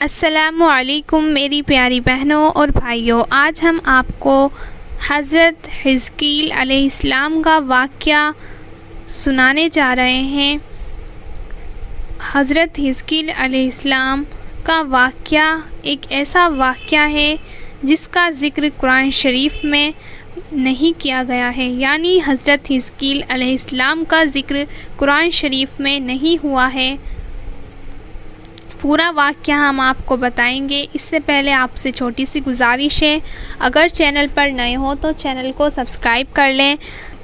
السلام علیکم میری پیاری بہنوں اور بھائیوں، آج ہم آپ کو حضرت حزقیل علیہ السلام کا واقعہ سنانے جا رہے ہیں۔ حضرت حزقیل علیہ السلام کا واقعہ ایک ایسا واقعہ ہے جس کا ذکر قرآن شریف میں نہیں کیا گیا ہے، یعنی حضرت حزقیل علیہ السلام کا ذکر قرآن شریف میں نہیں ہوا ہے۔ پورا واقعہ ہم آپ کو بتائیں گے۔ اس سے پہلے آپ سے چھوٹی سی گزارش ہے، اگر چینل پر نئے ہو تو چینل کو سبسکرائب کر لیں۔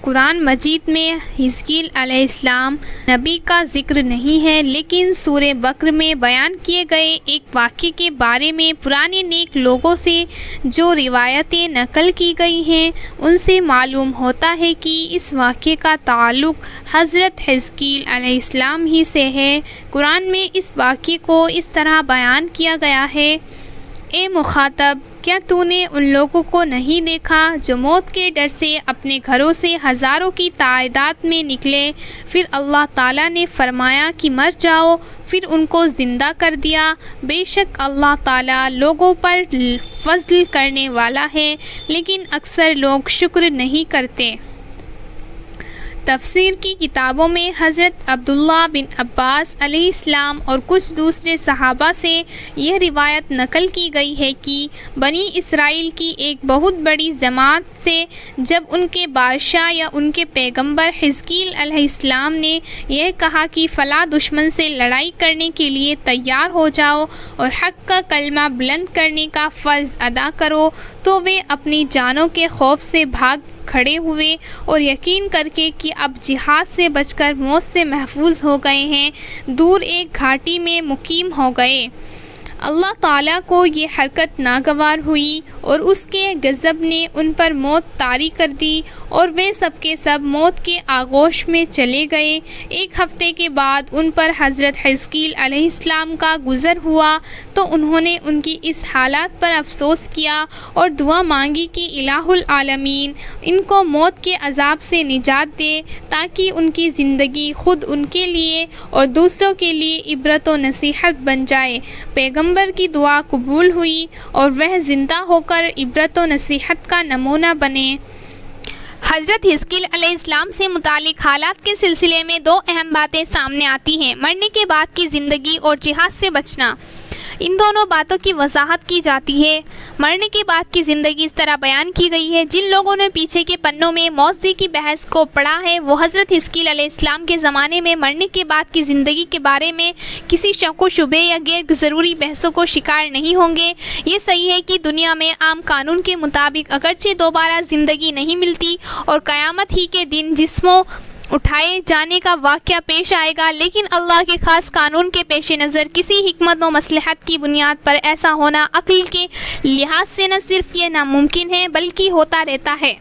قرآن مجید میں حزقیل علیہ السلام نبی کا ذکر نہیں ہے، لیکن سورہ بقرہ میں بیان کیے گئے ایک واقعے کے بارے میں پرانے نیک لوگوں سے جو روایتیں نقل کی گئی ہیں ان سے معلوم ہوتا ہے کہ اس واقعے کا تعلق حضرت حزقیل علیہ السلام ہی سے ہے۔ قرآن میں اس واقعے کو اس طرح بیان کیا گیا ہے: اے مخاطب، کیا تو نے ان لوگوں کو نہیں دیکھا جو موت کے ڈر سے اپنے گھروں سے ہزاروں کی تعداد میں نکلے، پھر اللہ تعالیٰ نے فرمایا کہ مر جاؤ، پھر ان کو زندہ کر دیا۔ بے شک اللہ تعالیٰ لوگوں پر فضل کرنے والا ہے، لیکن اکثر لوگ شکر نہیں کرتے۔ تفسیر کی کتابوں میں حضرت عبداللہ بن عباس علیہ السلام اور کچھ دوسرے صحابہ سے یہ روایت نقل کی گئی ہے کہ بنی اسرائیل کی ایک بہت بڑی جماعت سے جب ان کے بادشاہ یا ان کے پیغمبر حزقیل علیہ السلام نے یہ کہا کہ فلاں دشمن سے لڑائی کرنے کے لیے تیار ہو جاؤ اور حق کا کلمہ بلند کرنے کا فرض ادا کرو، تو وہ اپنی جانوں کے خوف سے بھاگ کھڑے ہوئے اور یقین کر کے کہ اب جہاد سے بچ کر موت سے محفوظ ہو گئے ہیں، دور ایک گھاٹی میں مقیم ہو گئے۔ اللہ تعالیٰ کو یہ حرکت ناگوار ہوئی اور اس کے غضب نے ان پر موت طاری کر دی اور وہ سب کے سب موت کے آغوش میں چلے گئے۔ ایک ہفتے کے بعد ان پر حضرت حزقیل علیہ السلام کا گزر ہوا تو انہوں نے ان کی اس حالت پر افسوس کیا اور دعا مانگی کہ الہ العالمین ان کو موت کے عذاب سے نجات دے، تاکہ ان کی زندگی خود ان کے لیے اور دوسروں کے لیے عبرت و نصیحت بن جائے۔ پیغمبر کی دعا قبول ہوئی اور وہ زندہ ہو کر عبرت و نصیحت کا نمونہ بنے۔ حضرت حزقیل علیہ السلام سے متعلق حالات کے سلسلے میں دو اہم باتیں سامنے آتی ہیں: مرنے کے بعد کی زندگی اور جہاد سے بچنا۔ ان دونوں باتوں کی وضاحت کی جاتی ہے۔ مرنے کے بعد کی زندگی اس طرح بیان کی گئی ہے: جن لوگوں نے پیچھے کے پنوں میں موذی کی بحث کو پڑھا ہے وہ حضرت حزقیل علیہ السلام کے زمانے میں مرنے کے بعد کی زندگی کے بارے میں کسی شک و شبے یا غیر ضروری بحثوں کو شکار نہیں ہوں گے۔ یہ صحیح ہے کہ دنیا میں عام قانون کے مطابق اگرچہ دوبارہ زندگی نہیں ملتی اور قیامت ہی کے دن جسموں اٹھائے جانے کا واقعہ پیش آئے گا، لیکن اللہ کے خاص قانون کے پیش نظر کسی حکمت و مصلحت کی بنیاد پر ایسا ہونا عقل کے لحاظ سے نہ صرف یہ ناممکن ہے بلکہ ہوتا رہتا ہے۔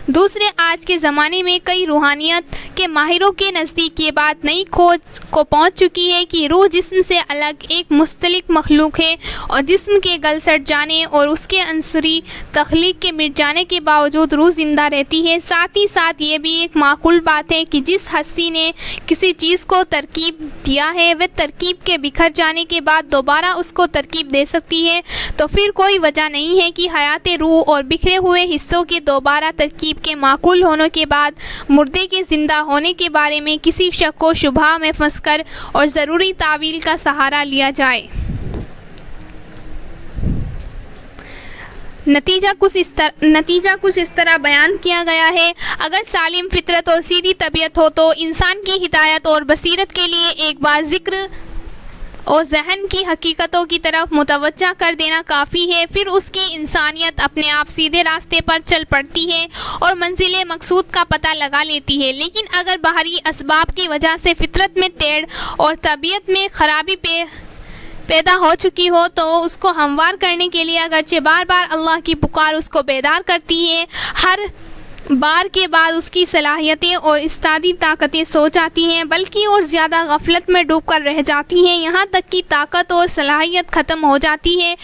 دوسرے، آج کے زمانے میں کئی روحانیت کے ماہروں کے نزدیک یہ بات نئی کھوج کو پہنچ چکی ہے کہ روح جسم سے الگ ایک مستقل مخلوق ہے اور جسم کے گل سڑ جانے اور اس کے عنصری تخلیق کے مٹ جانے کے باوجود روح زندہ رہتی ہے۔ ساتھ ہی ساتھ یہ بھی ایک معقول بات ہے کہ جس ہستی نے کسی چیز کو ترکیب دیا ہے وہ ترکیب کے بکھر جانے کے بعد دوبارہ اس کو ترکیب دے سکتی ہے، تو پھر کوئی وجہ نہیں ہے کہ حیات روح اور بکھرے ہوئے حصوں کے دوبارہ ترکیب کے معقول ہونے کے بعد مردے کے زندہ ہونے کے بارے میں کسی شک و شبہ میں پھنس کر اور ضروری تعویل کا سہارا لیا جائے۔ نتیجہ کچھ اس طرح بیان کیا گیا ہے: اگر سالم فطرت اور سیدھی طبیعت ہو تو انسان کی ہدایت اور بصیرت کے لیے ایک بار ذکر اور ذہن کی حقیقتوں کی طرف متوجہ کر دینا کافی ہے، پھر اس کی انسانیت اپنے آپ سیدھے راستے پر چل پڑتی ہے اور منزل مقصود کا پتہ لگا لیتی ہے۔ لیکن اگر باہری اسباب کی وجہ سے فطرت میں ٹیڑھ اور طبیعت میں خرابی پیدا ہو چکی ہو تو اس کو ہموار کرنے کے لیے اگرچہ بار بار اللہ کی پکار اس کو بیدار کرتی ہے، ہر بار کے بعد اس کی صلاحیتیں اور استعدادی طاقتیں سو جاتی ہیں بلکہ اور زیادہ غفلت میں ڈوب کر رہ جاتی ہیں، یہاں تک کہ طاقت اور صلاحیت ختم ہو جاتی ہے۔